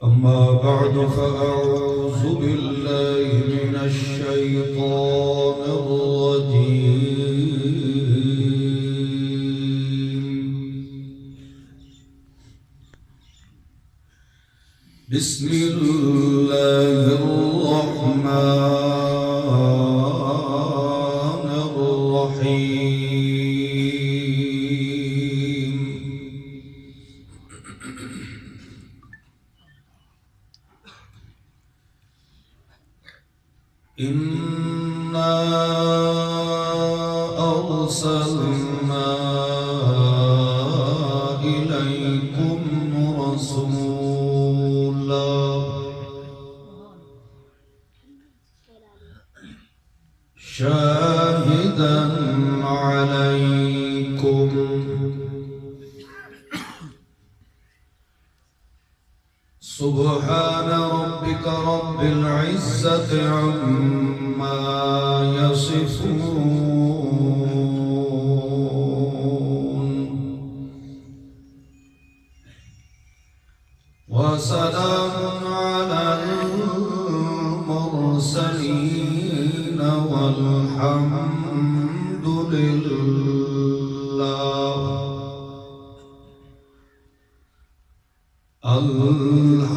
أما بعد فأعوذ بالله من الشيطان الرجيم بسم الله الرحمن الرحيم إنا أرسلنا إليكم رسولا شاهدا عليكم سبحان ربك رب العزة عما يصفون وسلام على المرسلين والحمد لله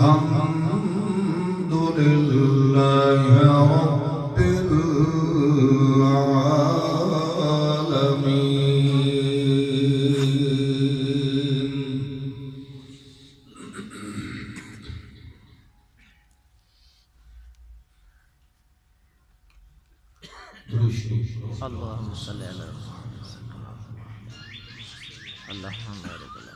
الحمد لله رب العالمين اللهم صل على اللهم بارك على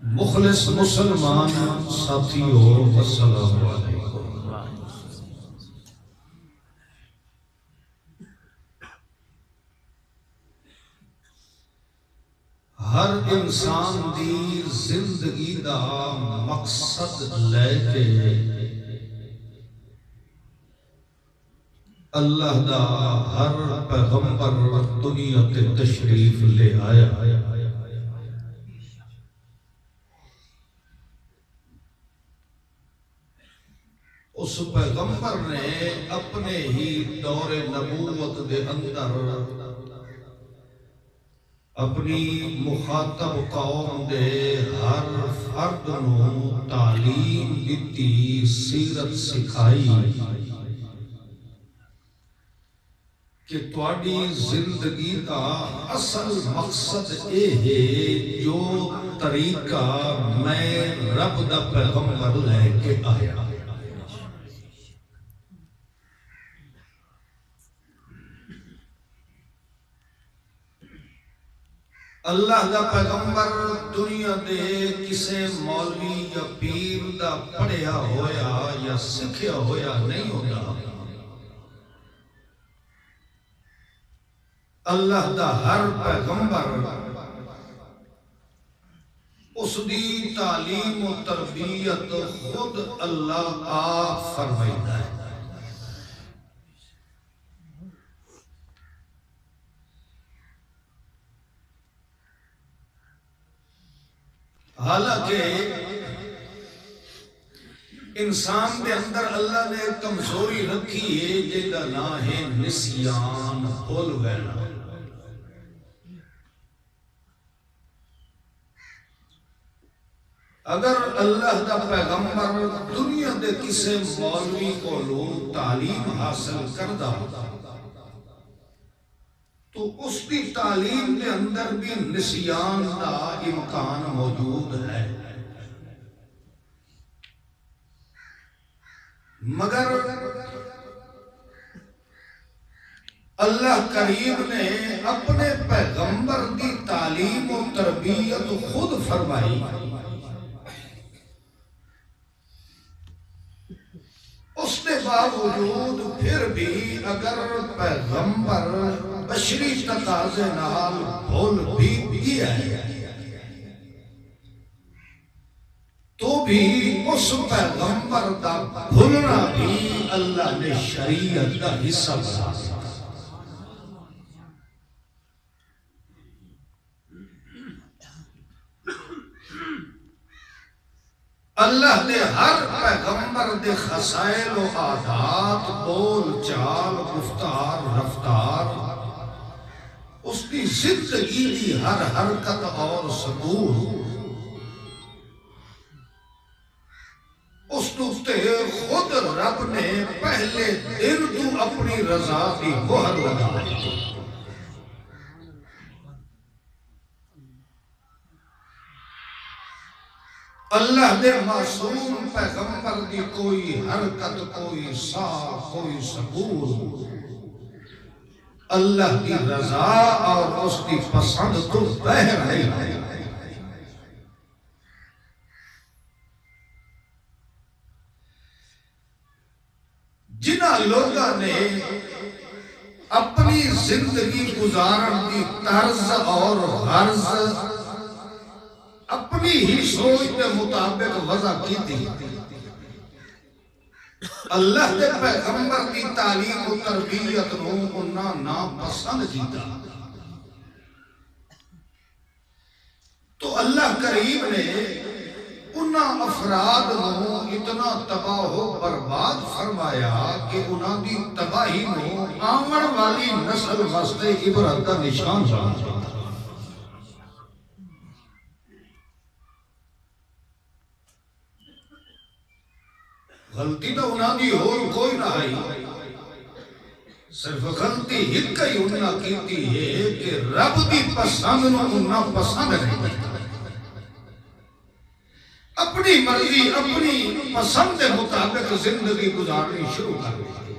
مخلص مسلمان ساتھیو السلام علیکم۔ ہر انسان دی زندگی دا مقصد لے کے اللہ دا ہر پیغمبر دنیا تے تشریف لے آیا۔ اس پیغمبر نے اپنے ہی دور نبوت دے اندر اپنی مخاطب قوم دے ہر فرد نو تعلیم دیتی، سیرت سکھائی کہ تواڈی زندگی کا اصل مقصد اے ہے جو طریقہ میں رب دا پیغمبر لے کے آیا۔ اللہ دا پیغمبر دنیا دے کسے مولوی یا پیر دا پڑھیا ہویا یا سکھیا ہویا نہیں ہوتا۔ اللہ دا ہر پیغمبر اس دی تعلیم و تربیت خود اللہ آپ فرمائیتا ہے۔ حالانکہ انسان دے اندر اللہ نے کمزوری رکھی ہے جیدہ نام ہے نسیان، بھول گئنا۔ اگر اللہ دا پیغمبر دنیا دے کسے مولوی کو لو تعلیم حاصل کردہ تو اس کی تعلیم کے اندر بھی نسیان کا امکان موجود ہے۔ مگر اللہ کریم نے اپنے پیغمبر کی تعلیم و تربیت خود فرمائی۔ اس کے باوجود پھر بھی اگر پیغمبر بشری تقاضے نال بھول بھی گیا ہے بھی اس پیغمبر دا بھولنا بھی اللہ نے شریعت کا حصہ بنا دیا۔ اللہ نے ہر پیغمبر دے خصائل و عادات، بول چال، گفتار، رفتار، اس کی زندگی دی ہر حرکت اور سکون اس تے خود رب نے پہلے دن تو اپنی رضا کی مہر لگا دی۔ اللہ نے معصوم پیغمبر دی کوئی حرکت، کوئی سا، کوئی سکون اللہ کی رضا اور اس کی پسند تو بہر نہیں ہے۔ جنہاں لوگاں نے اپنی زندگی گزارن دی طرز اور غرض اپنی ہی سوچ کے مطابق وضع کی تھی، اللہ کے پیغمبر کی تعلیم و تربیت نو انہاں ناپسند کیتا، تو اللہ کریم نے انہاں افراد نو اتنا تباہ و برباد فرمایا کہ انہاں دی تباہی نو آمن والی نسل واسطے عبرت کا نشان بنا دیا۔ غلطی تو انہاں دی اور کوئی نہ آئی، صرف غلطی ایک ہی انہاں کیتی ہے کہ رب دی پسند نو انہاں پسند نہیں کرتا، اپنی مرضی اپنی پسند کے مطابق زندگی گزارنی شروع کر دی۔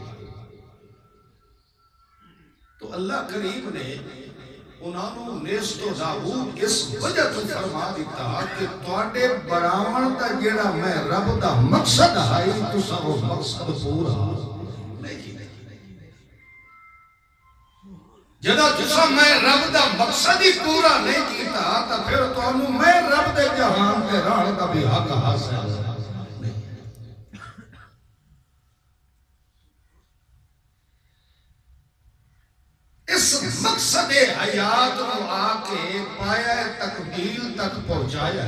تو اللہ کریم نے انہوں نیست و نابود اس وجہ تو فرما دیتا کہ تواڈے بڑاون دا جیڑا میں رب دا مقصد ہے تساں وہ مقصد پورا نہیں کیتا۔ جدا تساں میں رب دا مقصد ہی پورا نہیں کیتا تو پھر تانوں میں رب دے جہان تے رہن دا بھی حق حاصل نہیں۔ اس مقصد حیات کو آکے پایا تکمیل تک پہنچایا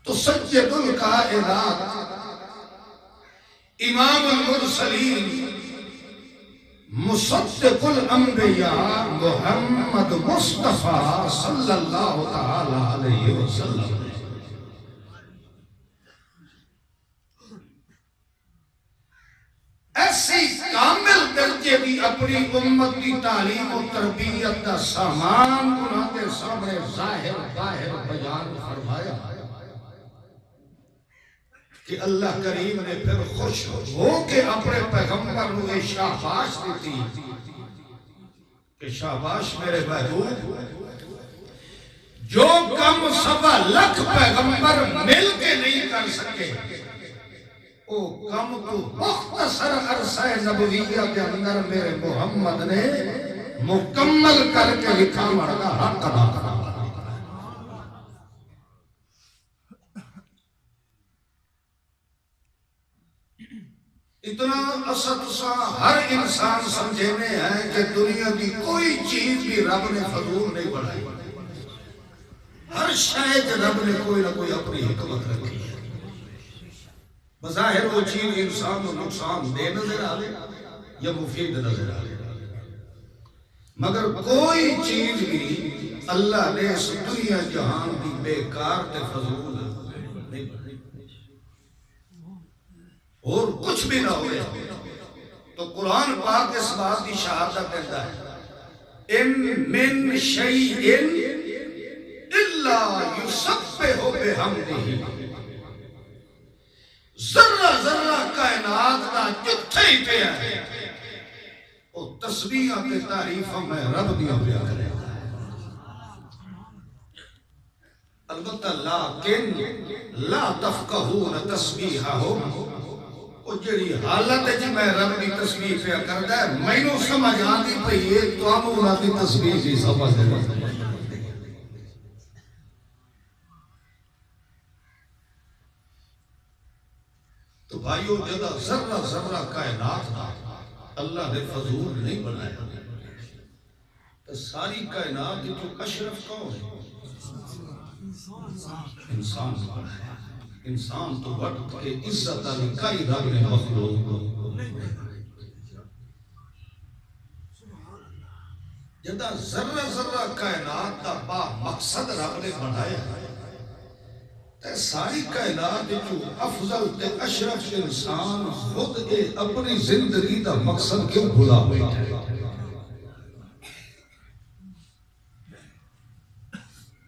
تو سید الکائنات امام المرسلین مصدق الانبیاء محمد مصطفیٰ صلی اللہ تعالی علیہ وسلم ایسی کامل درجے بھی اپنی امت کی تعلیم و تربیت کا سامان انہوں کے سامنے ظاہر باہر بیان فرمایا کہ اللہ کریم نے پھر خوش ہو کے اپنے پیغمبر نے شاباش دیتی کہ شاباش میرے محبوب، جو کم 1.25 لاکھ پیغمبر مل کے نہیں کر سکے او کم تو مختصر عرصہ نبویہ کے اندر میرے محمد نے مکمل کر کے لکھاوڑ کا حق ادا کرا۔ اتنا اسد سا ہر انسان سمجھنے ہیں کہ دنیا کی کوئی چیز بھی رب نے فضول نہیں بڑھائی، ہر شاید رب نے کوئی نہ کوئی اپنی حکمت رکھی ہے۔ بظاہر وہ چیز انسان کو نقصان دے نظر آئے یا مفید نظر آئے، مگر کوئی چیز بھی اللہ نے اس دنیا جہان کی بیکار تے فضول نہیں بڑھائی، اور کچھ بھی نہ ہوئے تو قرآن پاک اس بات کی شہادت دیتا ہے ان من شیئن الا یسبح بحمدہ، ذرہ ذرہ کائنات کا جتھے ہی پہ ہے وہ تسبیح کے تعریف میں رب دیا پیا کرے، البتہ لیکن لا تفقہون تسبیحہم، وہ جڑی حالت ہے جی میں رب دی تسبیح پہ کرتا ہے میں نو سمجھ آتی پہ یہ تو ہم انہاں دی تسبیح جی سمجھ دے تو بھائیو جدا ذرہ ذرہ کائنات تھا اللہ نے فضول نہیں بنایا تو ساری کائنات جو اشرف کون ہے انسان بنایا انسان تو بڑھ کے عزت علی کئی رب نے مخلوق جدا ذرہ ذرہ کائنات دا با مقصد رب نے بنایا تے ساری کائنات جو افضل تے اشرف انسان خود اپنی زندگی دا مقصد کیوں بھلا بیٹھے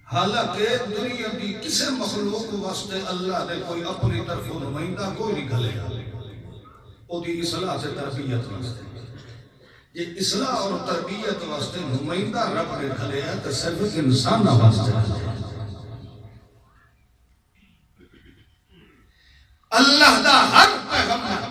حالانکہ دنیا کی کسی مخلوق واسطے اللہ نے کوئی اپنی طرف نمائندہ کوئی نہیں گھلے وہ دی اصلاح سے تربیت واسطے یہ اصلاح اور تربیت واسطے نمائندہ رب نے گھلے ہے تو صرف انسان واسطے اللہ دا ہر پیغمبر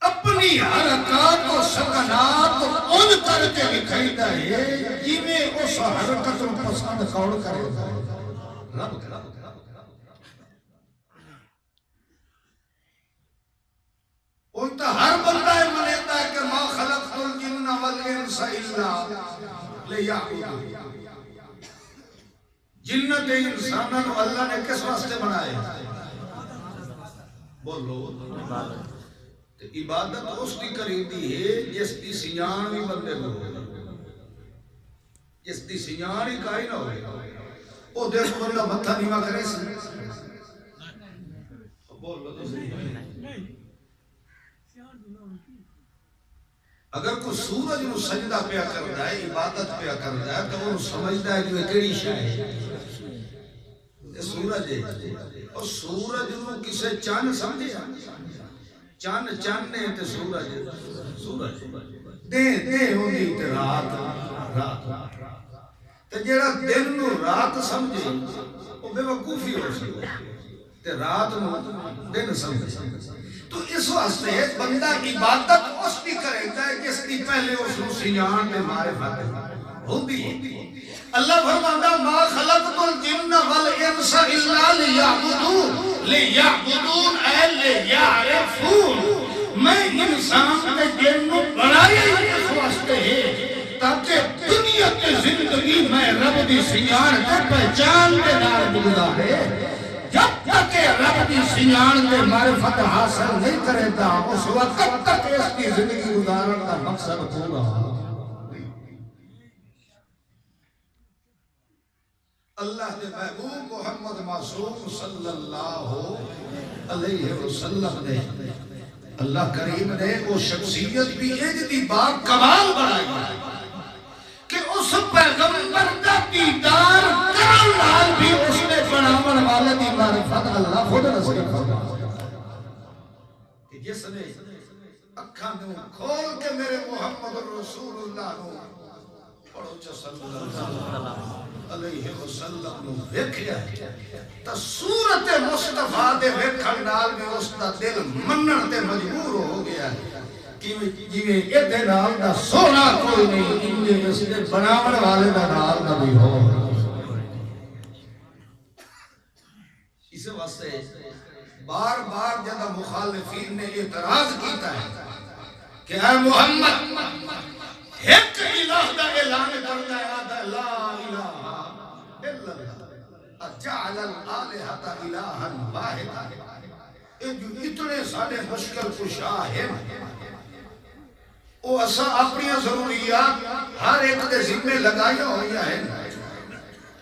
اپنی حرکات و سکنات ان کر کے لکھائی ہے جنہیں اس حرکت و پسند کون کرے رب ان تا ہر بندہ منیتا ہے کہ ما خلقت الجن والانس الا لیعبدون جنت انسانوں اللہ نے کس واسطے بنائے بولو عبادت اس کی کریدی ہے جس کی سیان بھی بندے کو جس کی سیان ہی کائی نہ ہوئے وہ دیکھ بندہ متھا نیمہ کرے سے بولو تو صحیح اگر کوئی سورج نو سجدہ پیا کرتا ہے عبادت پیا کرتا ہے تو وہ سمجھتا ہے کہ وہ کیڑی شے ہے یہ سورج ہے اور سورج نو کسے چاند سمجھے چاند چاندنے تے سورج دے ہوندی تے رات تے جیڑا دن نو رات سمجھے وہ بے وقوفی ہو سکتا تے رات نو دن سمجھے تو اس واسطے بندہ عبادت اس کی کرے گا جس کی پہلے اس کو سیان میں معرفت ہوندی اللہ فرماتا ما خلقت الجن والانس الا لیعبدون اے لیعرفون میں انسان کے جن کو بنایا اس واسطے ہے تاکہ دنیا کی زندگی میں رب دی سیان کو پہچان کے نال گزارے جب تک رب دی سیان دے معرفت حاصل نہیں کرے تا اس وقت تک اس کی زندگی گزارن کا مقصد پورا اللہ دے محبوب محمد معصوم صلی اللہ علیہ وسلم نے اللہ کریم نے وہ شخصیت بھی ایجدی با کمال بنائی کہ اس پیغمبر کا دیدار کرن نال بھی اس نے بناون والے دی معرفت اللہ خود نصیب فرما کہ جس نے اکھاں نو کھول کے میرے محمد رسول اللہ نو پڑھو چا صلی اللہ علیہ وسلم نو ویکھیا تا صورت مصطفیٰ دے ویکھن نال میں اس دا دل منن تے مجبور ہو گیا جیویں ایدے نال دا سونا کوئی نہیں انجے اس نے بناون والے دا نال نہ بھی ہو اس واسطے بار بار جدہ مخالفین نے اعتراض کیتا ہے کہ اے محمد ایک الہ دا اعلان کرتا ہے آدھا لا الہ الا اللہ اجعل الالہۃ الہا واحدا یہ جو اتنے سارے مشکل کشا ہیں وہ اسا اپنی ضروریات ہر ایک دے ذمہ لگایا ہویا ہے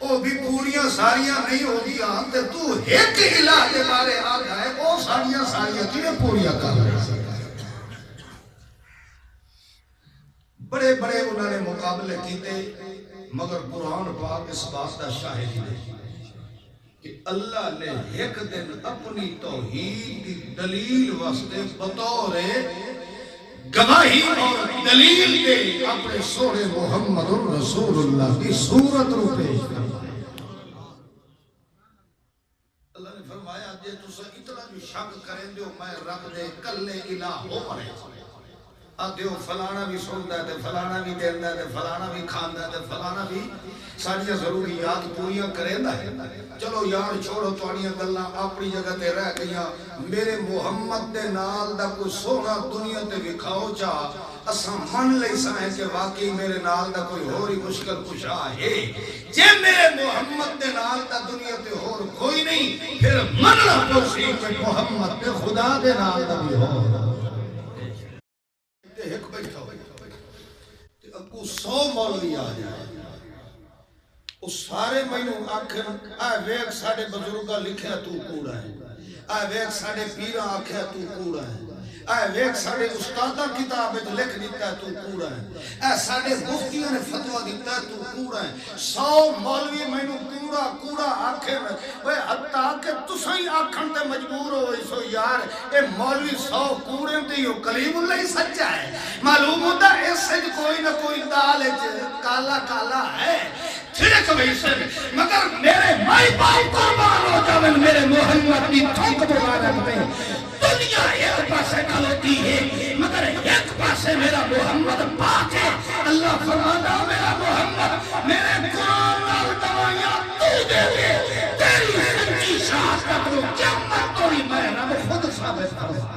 وہ بھی پوریاں ساریاں نہیں ہو گیا تے تو ایک الہ دے بارے آ گئے وہ ساریاں کیوں پوریاں کر رہے ہیں بڑے بڑے انہوں نے مقابلے کیتے مگر قرآن پاک اس بات کا شاہد ہے کہ اللہ نے ایک دن اپنی توحید کی دلیل واسطے بطور گواہی اور دلیل دے اپنے سونے محمد رسول اللہ کی صورت رو پیش کر اللہ نے فرمایا جے تسا اتنا جو شک کریں جو میں رب دے کلے الہ ہو پڑے آتے ہو فلانا بھی سنتا ہے فلانا بھی دینا ہے فلانا بھی کھانا ہے فلانا بھی ساری ضروریات پوریاں کریندا ہے چلو یار چھوڑو تواڈیاں گلاں اپنی جگہ تے رہ گئیاں میرے محمد دے نال دا کوئی سونا دنیا تے وکھاؤ چا اساں من لئی سائیں کہ واقعی میرے نال دا کوئی ہوری مشکل کشا ہے جے میرے محمد دے نال دا دنیا تے ہور کوئی نہیں پھر مننا پوسی کہ محمد دے خدا دے نال دا بھی ہو ایک بیٹھا ہوئے تے اکو 100 مولوی آ جائے وہ سارے مینوں آکھن اے ویکھ ساڈے بزرگاں لکھیا تو کوڑا ہے اے ویکھ ساڈے پیراں آکھیا تو کوڑا ہے اے ویکھ ساڈے استاداں کتاب وچ لکھ دتا ہے تو کوڑا ہے اے ساڈے مفتیاں نے فتوی دتا ہے تو کوڑا ہے 100 مولوی مینوں کوڑا کوڑا آکھن اوے حتیٰ کہ تساں ہی آکھن تے مجبور ہوئے سو یار اے مولوی 100 کوڑے تے یو کلیم اللہ سچا ہے معلوم ہوتا ہے اس سے کوئی نہ کوئی دال کالا کالا ہے پھرک ویسن مگر میرے مائی باپ قربان ہو جاون میرے محمد کی تھوک مبارک میں دنیا ایک پاسے کھلوتی ہے مگر ایک پاسے میرا محمد پاک ہے اللہ فرماتا میرا محمد میرے قرآن نال دوائیاں تو دے دے تیری سچی شہادت کو قیامت توڑی میں رب خود ثابت کروں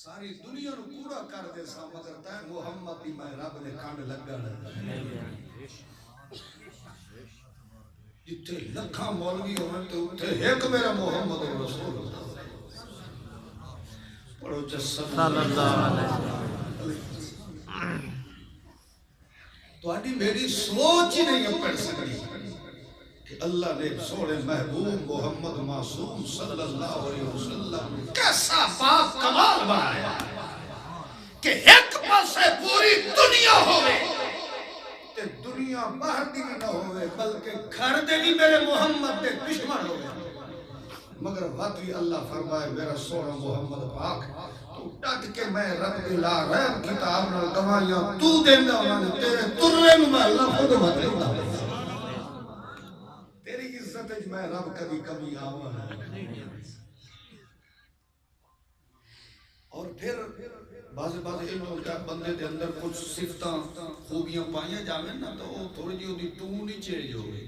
ساری دنیا نو پورا کر دے سا مگر تے محمد دی میں رب نے کھانڈ لگا جتھے لکھاں مولوی ہوئے تو اتھے ایک میرا محمد رسول اللہ پڑھو جسد صلی اللہ علیہ وسلم تو آڈی میری سوچ ہی نہیں پڑھ سکتی کہ اللہ نے سوڑے محبوب محمد معصوم صلی اللہ علیہ وسلم کیسا باپ کمال بنایا کہ ایک پاسے پوری دنیا ہوئے تے دنیا باہر دی نہ ہوئے بلکہ گھر دے بھی میرے محمد دے دشمن ہوئے مگر واقعی اللہ فرمائے میرا سوڑا محمد پاک تو ڈٹ کے میں رب لا رحم کتاب نہ گواہیاں تو دینا ہوں تیرے ترے میں اللہ خود بتاتا تیری عزت میں رب کبھی کبھی آوا ہے اور پھر بعض انہوں کیا بندے دے اندر کچھ صفتاں خوبیاں پائیاں جاویں نا تو وہ تھوڑی جی ہوتی تو نہیں چینج ہو گئی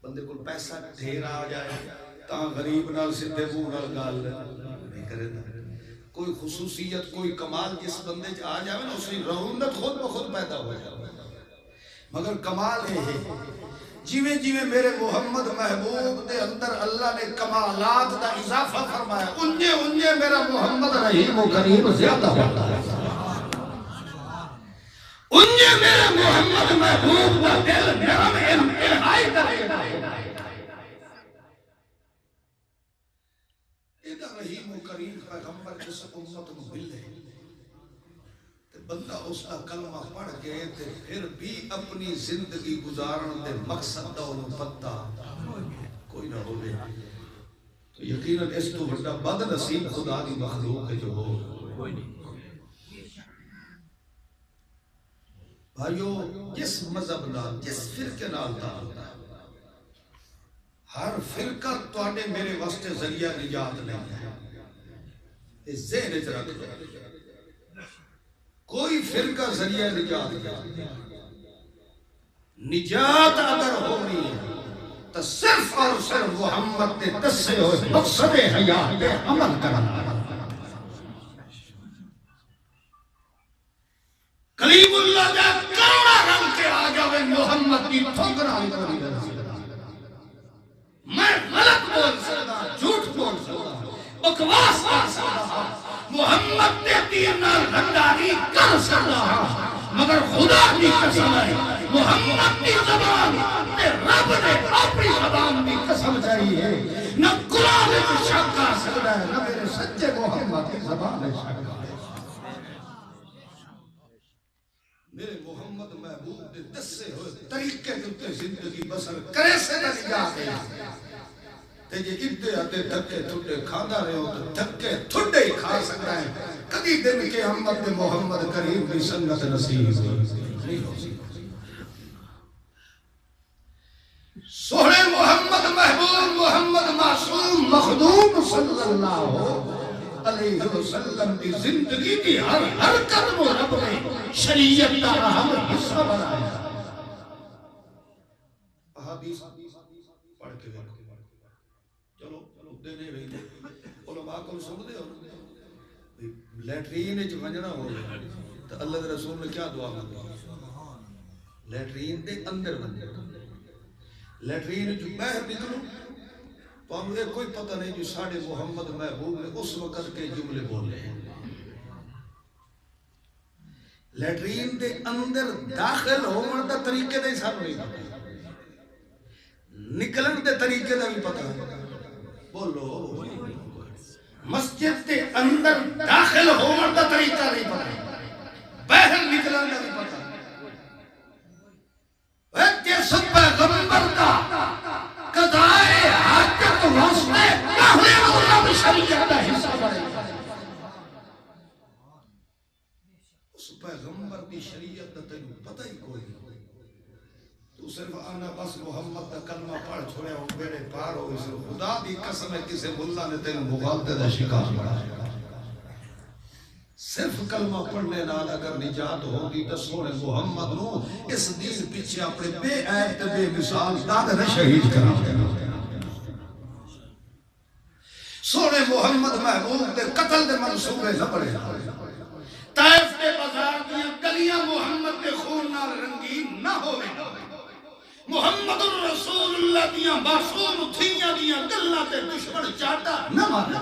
بندے کو پیسہ ڈھیر آ جائے تاں غریب نال سدھے منہ نال گال نہیں کرے کوئی خصوصیت کوئی کمال جس بندے آ جائے نا اس کی رونق خود بخود پیدا ہو جائے مگر کمال ہے جیویں جیویں میرے محمد محبوب دے اندر اللہ نے کمالات دا اضافہ فرمایا انجے انجے میرا محمد رحیم و کریم زیادہ ہوتا ہے انجے میرے محمد محبوب دا دل نرم انتہائی کرے ایدہ رحیم و کریم پیغمبر جس امت کو ملے بندہ اس کا کلمہ پڑھ گئے تھے پھر بھی اپنی زندگی گزارن دے مقصد دا انہوں پتہ کوئی نہ ہوئے تو یقیناً اس تو بڑا بد نصیب خدا دی مخلوق ہے جو ہو کوئی نہیں بھائیو جس مذہب نال جس فرقے نال تعلق ہر فرقہ تواڈے میرے واسطے ذریعہ نجات نہیں ہے اس ذہن وچ رکھ لو کوئی فرقہ ذریعہ نجات نہیں نجات اگر ہونی ہے تو صرف اور صرف محمد کے دسے ہوئے مقصد حیات پہ عمل کرنا کلیم اللہ کا کروڑا رنگ کے آ جاوے محمد کی ٹھوکرا کری میں غلط بول سکتا جھوٹ بول سکتا بکواس کر سکتا محمد نے دین رنداری کر سکتا مگر خدا کی قسم ہے محمد کی زبان تے رب نے اپنی زبان کی قسم چاہیے ہے نہ قرآن کی شک کر سکتا ہے نہ میرے سچے محمد کی زبان میں شک میرے محمد محبوب نے دسے ہوئے طریقے کے زندگی بسر کرے سے نہیں جاتے تے جے ادھے آتے دھکے تھوڑے کھانا رہے ہو تو دھکے تھوڑے ہی کھا سکتا ہے کدی دن کے احمد محمد کریم کی سنگت نصیب نہیں ہو سکتا سوڑے محمد محبوب محمد معصوم مخدوم صلی اللہ علیہ وسلم کی زندگی کی ہر قدم و رب نے شریعت کا اہم حصہ بنایا. احادیث پڑھ کے دیکھو. چلو دینے رہی علماء کو سن دے ہو لیٹرین وچ ونجنا ہو تو اللہ دے رسول نے کیا دعا مانگی؟ لیٹرین دے اندر ونجنا. لیٹرین جو باہر نکلو تو ہم یہ کوئی پتہ نہیں جو ساڑھے محمد محبوب نے اس وقت کے جملے بولے ہیں. لیٹرین دے اندر داخل ہونے دا طریقے دے سب نہیں پتہ, نکلن دے طریقے دا بھی پتہ ہے. بولو مسجد دے اندر داخل ہونے دا طریقہ نہیں پتہ, باہر نکلن دا بھی پتہ. جس پیغمبر دا قضائے حاجت واسطے نحوے اللہ شریعت دا حصہ بنے, اس پیغمبر دی شریعت دا تینوں پتہ ہی کوئی نہیں. تو صرف آنا بس محمد دا کلمہ پڑھ چھوڑے ہو بیڑے پار ہو. اس خدا دی قسم ہے کسی ملا نے تینوں مغالطے دا شکار بنایا. صرف کلمہ پڑھنے نال اگر نجات ہوگی تو سونے محمد نو اس دین پیچھے اپنے بے عیب تے بے مثال داد نہ شہید کرنا. سونے محمد محبوب دے قتل دے منصوبے نہ پڑے. طائف دے بازار دیاں گلیاں محمد دے خون نال رنگین نہ ہوئے. محمد الرسول اللہ دیاں معصوم تھیاں دیاں گلاں تے دشمن چاٹا نہ مارے.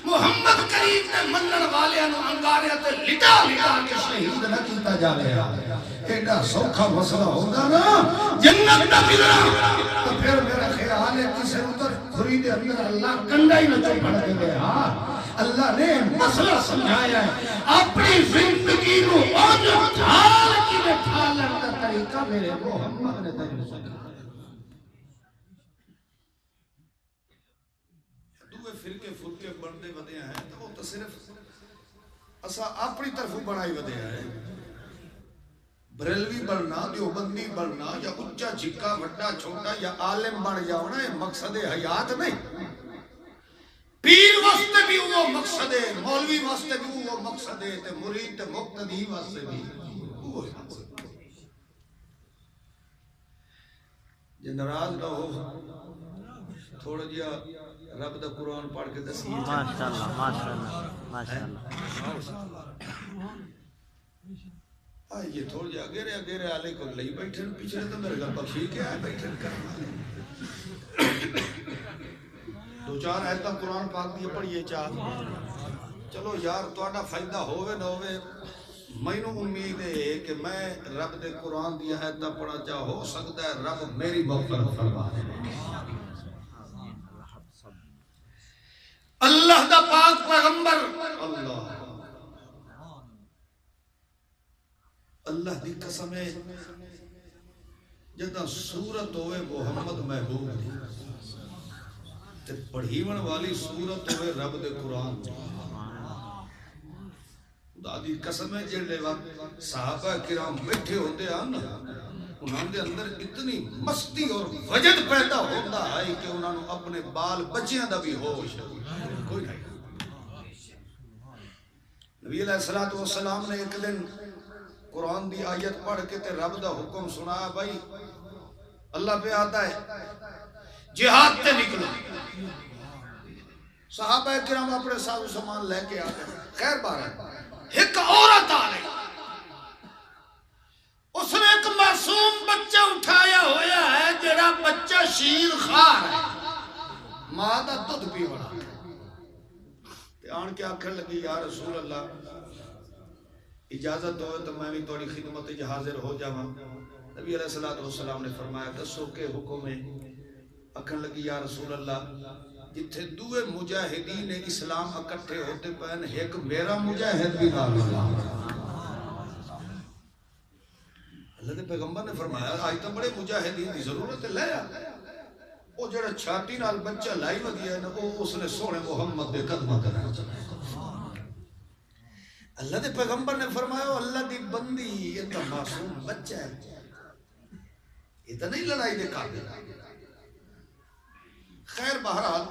محمد کریم نے منن والیاں نو انگاریاں تے لٹا لٹا کے شہید نہ کیتا جا رہا. ایڈا سوکھا مسئلہ ہوگا نا جنت دا ملنا تو پھر میرا خیال ہے کسی اتر کھری دے اندر اللہ کنڈا ہی نہ چوپڑ دے گئے. اللہ نے مسئلہ سمجھایا ہے. اپنی زندگی نو آج ڈھال کی ڈھالن کا طریقہ میرے محمد نے تجھے سمجھایا. فرقے فرقے بڑھتے ودے ہیں تو وہ تو صرف اسا اپنی طرف بڑھائی ودے ہیں. بریلوی بڑھنا, دیوبندی بڑھنا, یا اچھا جھکا وڈا چھوٹا یا عالم بڑھ جاؤنا یہ مقصد حیات نہیں. پیر واسطے بھی وہ مقصد ہے, مولوی واسطے بھی وہ مقصد ہے, تے مرید تے مقتدی واسطے بھی وہ مقصد ہے. جے ناراض نہ ہو تھوڑا جیا رب دا قرآن پڑھ کے دسی. ماشاءاللہ ماشاءاللہ ماشاءاللہ. یہ تھوڑا جیا اگیرے آلے کو لئی بیٹھے پیچھے تو میرے گھر بخشی کے آئے بیٹھے کرنا. دو چار ایتا قرآن پاک دیئے پڑھئے چاہ. چلو یار توڑا فائدہ ہوئے نہ ہوئے میں نو امید ہے کہ میں رب دے قرآن دیا ایتا پڑھا چاہ ہو سکتا ہے رب میری مغفرت فرما دے. اللہ دا پاک پیغمبر اللہ دی قسم ہے جدہ صورت ہوئے محمد محبوب دی تے پڑھیون والی صورت ہوئے رب دے قرآن دی. خدا دی قسم ہے جڑے وقت صحابہ کرام بیٹھے ہوتے ہیں نا انہوں نے اندر اتنی مستی اور وجد پیدا ہوتا ہے کہ انہوں نے اپنے بال بچیاں دا بھی ہوش کوئی نہیں. نبی علیہ السلام نے ایک دن قرآن دی آیت پڑھ کے تے رب دا حکم سنا بھائی اللہ پہ آتا ہے جہاد تے نکلو. صحابہ کرام اپنے ساز و سامان لے کے آتے ہیں. خیر بار ہے ایک عورت آ رہی, اس نے ایک معصوم بچہ اٹھایا ہویا ہے جڑا بچہ شیر خار ہے, ماں دا دودھ پی بڑا. آن کے آنکھیں لگی یا رسول اللہ اجازت دو تو میں بھی توڑی خدمت حاضر ہو جاواں. نبی علیہ السلام نے فرمایا دسو کہ حکم ہے. آنکھیں لگی یا رسول اللہ جتھے دوے مجاہدین اسلام اکٹھے ہوتے پہن ایک میرا مجاہد بھی نہ ملا. اللہ دے پیغمبر نے فرمایا آج تو بڑے مجاہدین دی ضرورت ہے لے آ. وہ جڑا چھاتی نال بچہ لائی ودیا ہے نا وہ اس نے سونے محمد دے قدمہ کرنا. اللہ دے پیغمبر نے فرمایا اللہ دی بندی یہ تو معصوم بچہ ہے, یہ تو نہیں لڑائی دے قابل. خیر بہرحال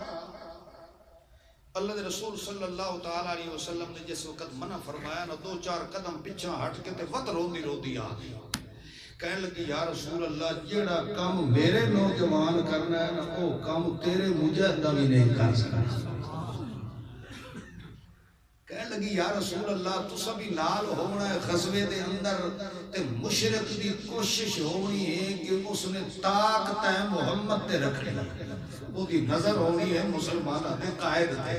اللہ دے رسول صلی اللہ تعالی علیہ وسلم نے جس وقت منع فرمایا نا 2-4 قدم پیچھے ہٹ کے تے وت روندی روندی آ گئی کہنے لگی یا رسول اللہ جیڑا کام میرے نوجوان کرنا ہے نا وہ کام تیرے مجاہدہ بھی نہیں کر سکتا کہنے لگی یا رسول اللہ تو سبھی نال ہونا ہے غزوے دے اندر تے مشرک دی کوشش ہونی ہے کہ اس نے طاقت ہے محمد تے رکھنی وہ دی نظر ہونی ہے مسلمانہ دے قائد تے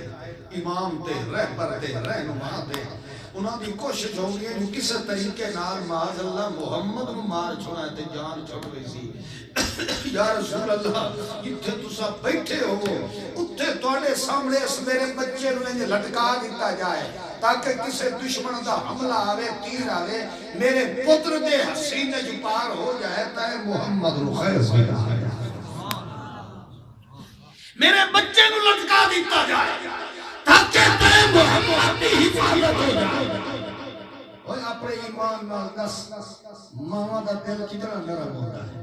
امام تے رہبر تے رہنما تے انہاں دی کوشش ہونی ہے جو کس طریقے نال معاذ اللہ محمد نو مار چھوڑا تے جان چھوڑ گئی سی یا رسول اللہ جتھے تسا بیٹھے ہو اتھے تواڈے سامنے اس میرے بچے نو انج لٹکا دیتا جائے تاکہ کسی دشمن دا حملہ آوے تیر آوے میرے پتر دے حسینے جو پار ہو جائے تاہے محمد رو خیر سے میرے بچے نو لٹکا دیتا جائے تاکہ تاہے محمد دی حفاظت ہو جائے اور اپنے ایمان نال دس ماما دا دل کتنا نرم ہوتا ہے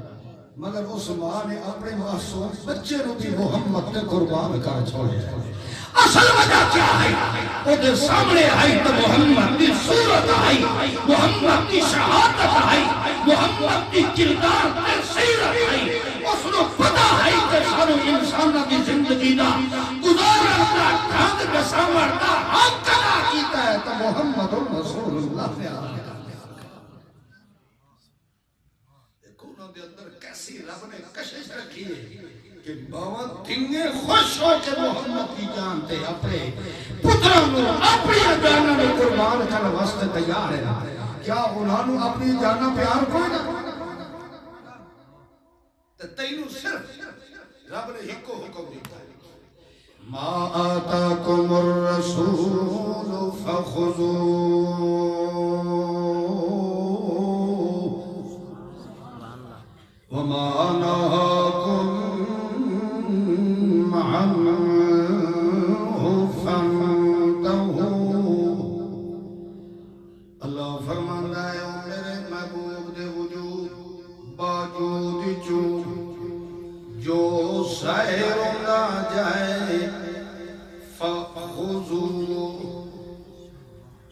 مگر اس ماں نے اپنے معصوم بچے نو بھی محمد تے قربان کر چھوڑے اصل وجہ کیا ہے وہ دے سامنے آئی تو محمد کی صورت آئی محمد کی شہادت آئی محمد کی کردار تے سیرت آئی اس نو پتہ ہے کہ سارو انسانہ کی زندگی دا گزارن دا ڈھنگ بسامر دا حق کنا کیتا ہے تو محمد رسول اللہ نے آیا دے اندر کیسی رب نے کشش رکھی ہے کہ باوا دنگے خوش ہو کے محمد کی جان تے اپنے پتروں اپنی جانوں نے قربان کرنے واسطے تیار ہے کیا انہوں نے اپنی جانوں پیار کوئی نہ تینوں صرف رب نے ایک کو حکم دیتا ہے ما آتاکم الرسول فخذوه وما نهاكم عنه فانتهوا اللہ فرماندا ہے او میرے محبوب دے وجود باوجود جو سیر نہ جائے فخذوا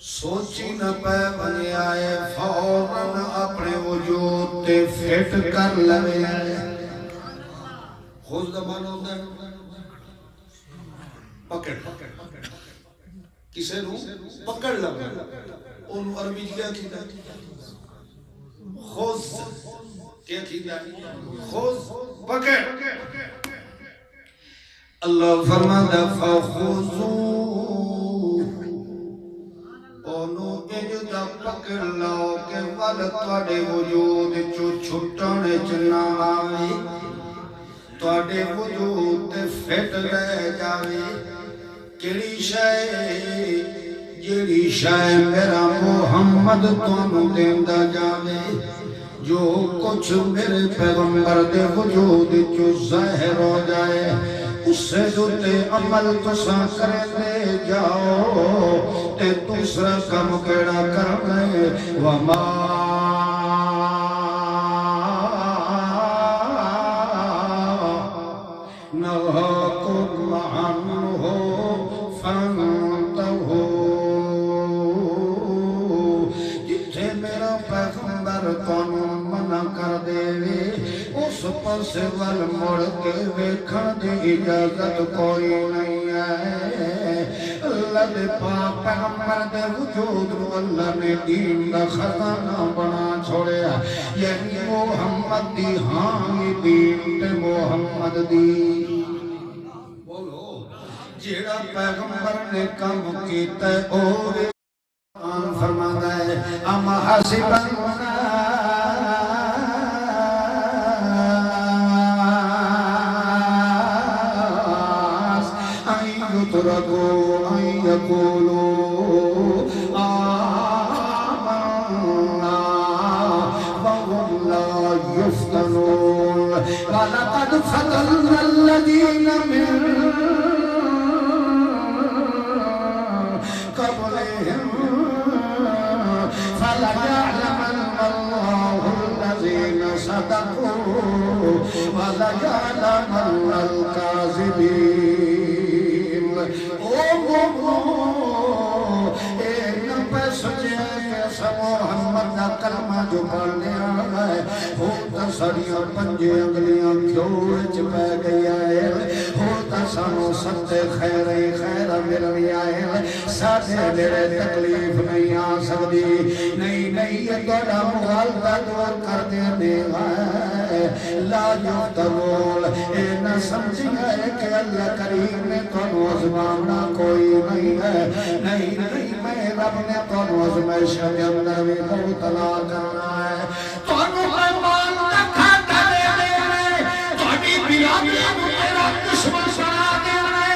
سوچی نہ پہ بنے آئے فوراً اپنے وجود تے فٹ کر لگے خوش دمان ہوتا ہے پکڑ کسے نو پکڑ لگے انہوں عربی کیا کیتا خوش کیا کیتا خوش پکڑ اللہ فرماتا فخذو انہوں اجدہ پکڑ لاؤ کہ والتواڈے وجود چو چھٹانے چنا آوے تواڈے وجود تے فٹ لے جاوے کیڑی شے جیڑی شے میرا محمد تانوں دیندا جاوے جو کچھ میرے پیغمبر دے وجود چو ظاہر ہو جائے اس سے جو تے عمل تساں کرنے جاؤ تے دوسرا کم کیڑا کرنے وما نہاکم عنہ فانتہو جتھے میرا پیغمبر تانوں منع کر دے اس پس وال مڑ کے ویکھن دی اجازت کوئی نہیں ہے اللہ دے پاک پیغمبر دے وجود رو اللہ نے دین دا خزانہ بنا چھوڑیا یعنی محمد دی ہاں یہ دین تے محمد دی بولو جیڑا پیغمبر نے کم کیتا ہے اور فرماتا ہے اما حسب تركوا أن يقولوا آمنا وهم لا يفتنون ولقد فتنا الذين من قبلهم فليعلمن الله الذين صدقوا وليعلمن الكاذبين جو پڑھنے آنا ہے ہوتا ساڑیاں پنجے انگلیاں کیوں چپے گئی آئے ہوتا سانو ستے خیریں خیرہ ملنی آئے ساڑھے میرے تکلیف نہیں آ سکتی نہیں یہ دوڑا مغالطہ دور کر دینے آئے لا یفترول اے نہ سمجھی ہے کہ اللہ کریم نے تو نوزمانہ کوئی نہیں ہے نہیں میں رب نے تو نوزمائشہ کے اندر بھی مبتلا کرنا ہے تو نوزمان تکھا کرے دینے توڑی بیانی تیرا دشمن بنا دینے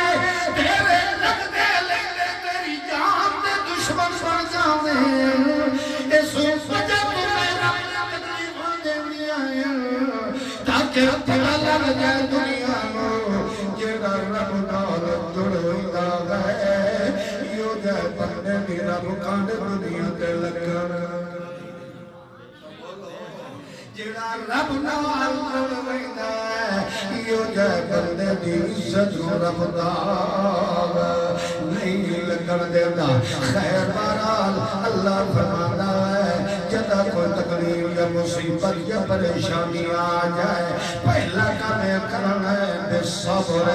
تیرے لگ دے لے تیری جان دے دشمن بن جانے اس وجہ تمہیں رب نے تکلیف دینی آئے تاکہ پتہ لگ جائے دنیا میں جیڑا رب نال جڑوئیدا ہے یو جائے بندے دی رب کانڈ دنیا تے لگن جیڑا رب نال جڑوئیدا ہے یو جائے بندے دی عزت رب دا نہیں لگن دینا خیر بہرحال اللہ فرماتا ہے جدا کوئی تکلیف یا مصیبت یا پریشانی آ جائے پہلا کام کرنا ہے بے صبر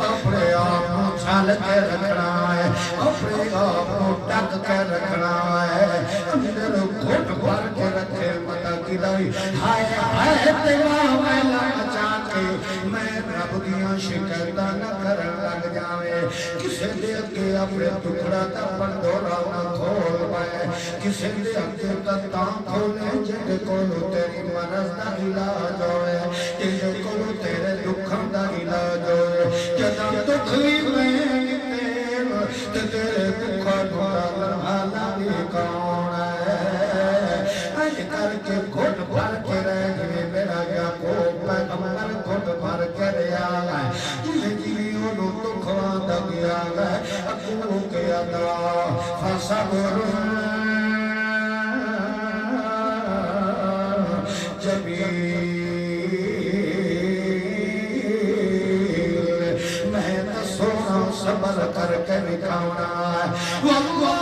اپنے آپ کو چھال کے رکھنا ہے اپنے آپ کو ڈک کے رکھنا ہے اندر گھٹ بھر کے رکھے متا کی لائی ہائے تیرا میلا بچا کے میں رب دیاں شکایتاں نہ کرن لگ جاوے کسے دے کے اپنے ٹکڑا تا پندورا نہ کھول پائے کسے دے کے تا کھولے جن کو تیری مرض دا علاج ہوئے جن کو تیرے دکھم دا علاج ہوئے جدا دکھلی میں تیرے دکھا ڈھوڑا حالا بھی کون ہے اج کر کے گھٹ بھر کے رہ گئے میرا یعقوب پیغمبر گھٹ بھر کے رہا ہے جنہیں جیلیوں نو دکھوا دا گیا ہے اکو کے ادا فصبر جمیل میں تو سونا صبر کر کے دکھاؤنا ہے واللہ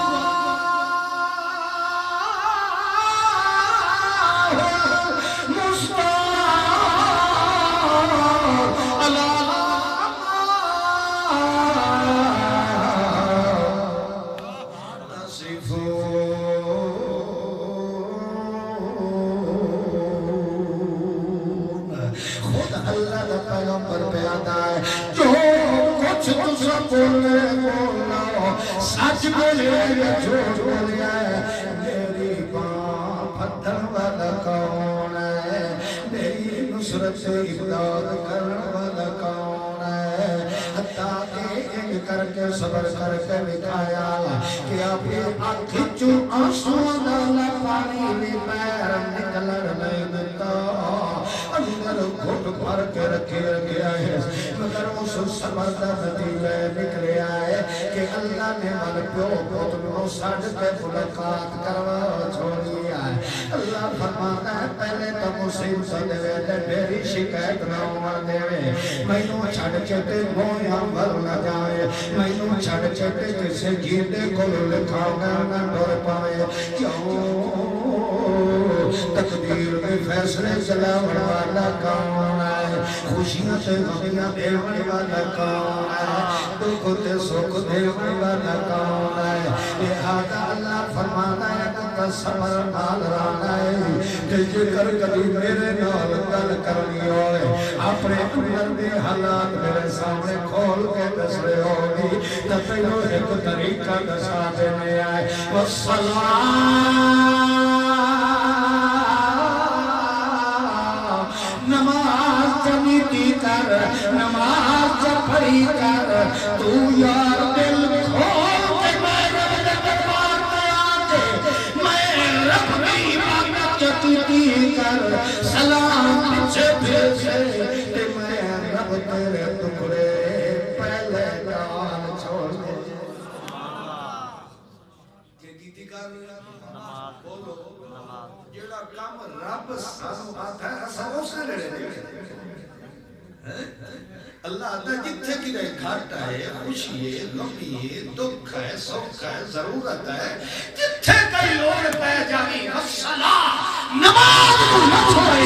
سچ بولے جھوٹ بولیا میری باں پتھر والا کون ہے میری نصرت سے امداد کرنے والا کون ہے حتیٰ کہ ایک کر کے صبر کر کے دکھایا کہ اپنی آنکھیں آنسوں ڈالا پانی میں پیر نکل نہیں دیتا اندر گھٹ بھر کے رکھے گیا ہے مگر اس صبر کا نتیجہ نکلے آئے کہ اللہ نے من پیو پتنوں ساڑھ کے ملاقات کروا چھوڑی آئے اللہ فرماتا ہے پہلے تو مصیبت دے میری شکایت نہ عمر دے میں نو چھڑ چٹے مویاں بھر نہ جائے میں نو چھڑ چٹے کسے گیدے کو لکھاؤ گا نہ ڈور پائے کیوں تقدیر میں فیصلے چلاوڑ والا کون ہے خوشیاں سے غمیاں دیوڑ والا کون ہے دکھ تے سکھ دیوڑ والا کون ہے لہذا اللہ فرمانا ہے کہ صبر نال رانا ہے کہ جکر کبھی میرے نال گل کرنی ہوئے اپنے اندر دے حالات میرے سامنے کھول کے دس رہے ہوگی تب پہلو ایک طریقہ دسا دینے آئے والسلام نماز جمیتی کر نماز پڑھی کر تو یار دل کھول کے میں رب نے دربار میں آتے میں رب کی عبادت جتیتی کر سلام پیچھے بھیجے کہ میں رب تیرے ٹکڑے پہلے جان چھوڑ دے جتیتی کر بولو جیڑا کام رب سانو آتا ہے ایسا اس نے لڑے دے اللہ آتا جتھے کی رہے گھاٹا ہے خوشی ہے غمی ہے دکھ ہے سکھ ہے ضرورت ہے جتھے کئی لوگ پہ جانی الصلاح نماز نہ چھوڑے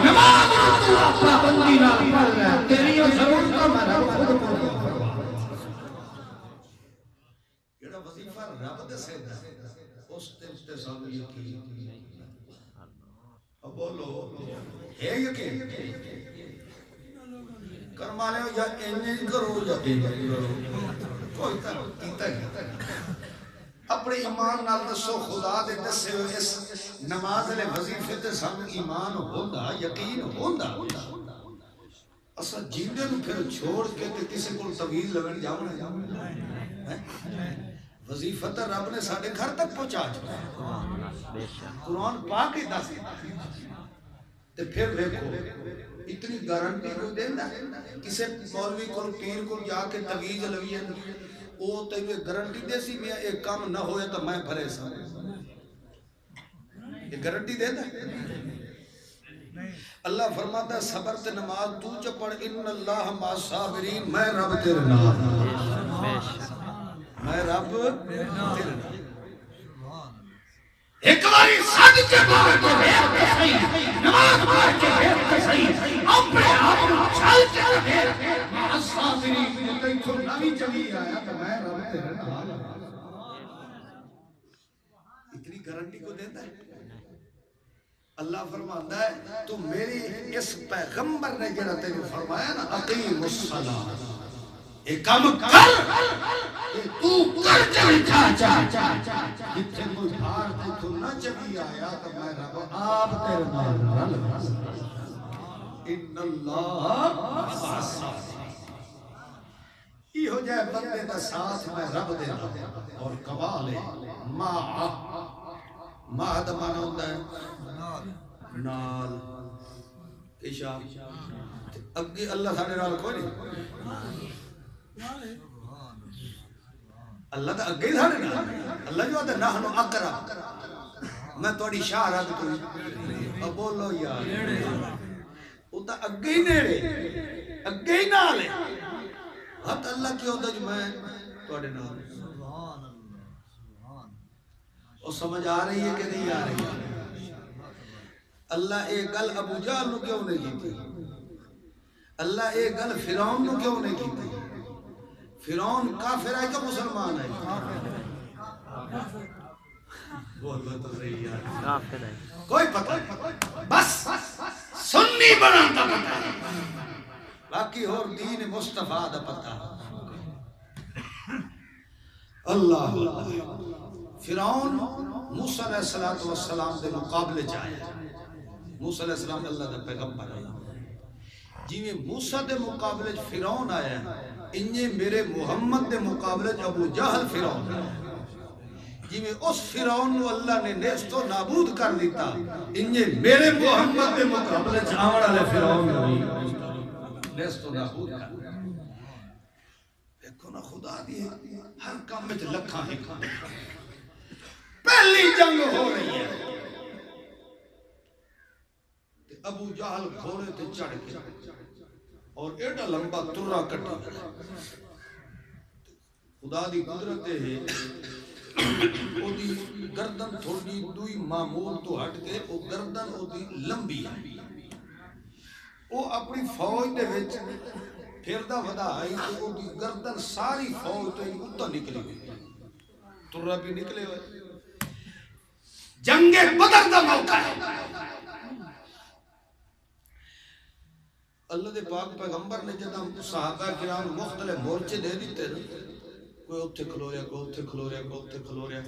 نماز تو پابندی نہ پڑھ رہا تیری ضرورت میں رب خود پوری فرما جڑا وظیفہ رب دسے اس تے سانو یقین اب بولو ہے یقین کرما لے یا انج کرو یا انج کرو کوئی کیتا ہے اپنے ایمان نال دسو خدا دے دسے ہوئے اس نماز لے وظیفے تے سانو ایمان ہوندا یقین ہوندا اسا جیندے نو پھر چھوڑ کے تے کسے کول طویل لگن جاونا وظیفہ تے رب نے ساڈے گھر تک پہنچا چھوڑا قرآن پاک ہی دس تے پھر دیکھو اتنی گارنٹی کوئی دیندا کسے مولوی کول پیر کول جا کے تویز لوی ہے او تے گارنٹی دے سی میں ایک کام نہ ہوئے تو میں پریشان یہ گارنٹی دیندا اللہ فرماتا ہے صبر تے نماز تو چ پڑھ ان اللہ مع الصابرین میں رب تیرے نال میں رب تیرے نال ایک باری سج کے پڑھ کے بیٹھ کے صحیح نماز پڑھ کے بیٹھ کے صحیح اپنے آپ کو چل کے بیٹھ مع الصابرین تے تو نبی چلی آیا تو میں رب تیرے نال اتنی گارنٹی کو دیتا ہے اللہ فرماتا ہے تو میری اس پیغمبر نے جڑا تینوں فرمایا نا اقیم الصلاۃ ایک کام کر تو کر چل چا جتھے کوئی بھار تے تو نہ چلی آیا تو میں رب آپ تیرے نال ان اللہ یہ ہو جائے بندے دا ساتھ میں رب دے اور قوالے ماہ دا مانا ہوتا ہے نال اشار اگے اللہ ساڑھے نال کوئی نہیں اللہ تا اگے ساڑھے نال اللہ جو آتا ہے نحنو اقرب میں توڑی شاہ کوئی اب بولو یار وہ تا اگے ہی نیڑے اگے ہی نال ہے حت اللہ کی ہوتا جو میں توڑے نال وہ سمجھ آ رہی ہے کہ نہیں آ رہی ہے اللہ ایک گل ابو جہل نو کیوں نہیں کی تھی اللہ ایک گل فرعون نو کیوں نہیں کی تھی فرعون کافر ہے کہ مسلمان ہے بولو تو صحیح یار کافر ہے کوئی پتہ نہیں بس سنی بناتا پتہ باقی اور دین مصطفیٰ دا پتہ اللہ فرعون موسیٰ علیہ السلام دے مقابلے چاہے موسیٰ علیہ السلام اللہ دا پیغمبر ہے جی میں موسیٰ دے مقابلے فرعون آیا انجھے میرے محمد دے مقابلے ابو جہل فرعون جی میں اس فرعون نو اللہ نے نیست و نابود کر دیتا انجھے میرے محمد دے مقابلے آمن علیہ فرعون نیست و نابود کر دیتا دیکھو نا خدا دی ہر کام میں لکھاں حکم پہلی جنگ ہو رہی ہے ابو جہل گھوڑے تے چڑھ کے اور ایڈا لمبا ترہ کٹا خدا دی قدرت ہے او دی گردن تھوڑی دوئی معمول تو ہٹ کے او گردن او دی لمبی ہے او اپنی فوج دے وچ پھردا ودا آئی تو او دی گردن ساری فوج تو ہی اتنا نکلی ہوئی ترہ بھی نکلے ہوئے جنگ بدر دا موقع ہے اللہ دے پاک پیغمبر نے جدہ صحابہ کرام مختلف مورچے دے دیتے کوئی اتھے کھلو رہا کوئی اتھے کھلو رہا کوئی اتھے کھلو رہا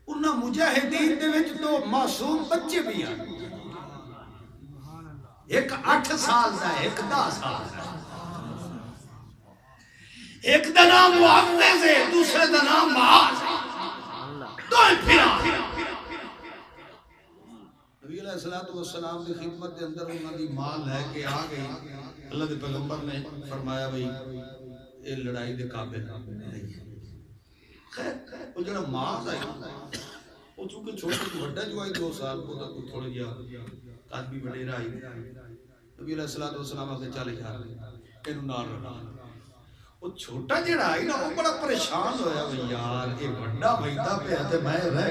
انہاں مجاہدین دے وچ تو معصوم بچے بھی ہیں ایک 8 سال دا ہے ایک 10 سال دا ایک دا نام محفظ ہے دوسرے دا نام معاذ ہے دوئے پھرا نبی علیہ السلام کی خدمت کے اندر انہوں نے مال ہے کہ آ گئی اللہ کے پیغمبر نے فرمایا بھئی یہ لڑائی دے قابل نہیں ہے وہ جڑا معاذ ہے وہ چونکہ چھوٹے بڑا جو آئی 2 سال کو تک تھوڑے جا قد بھی بڑے رہا نبی علیہ السلام آگے چلے جا رہے انہوں نال رہا وہ چھوٹا جڑا آئی نا وہ بڑا پریشان ہویا بھئی یار یہ بڑا بھئیدہ پہ ہے میں رہ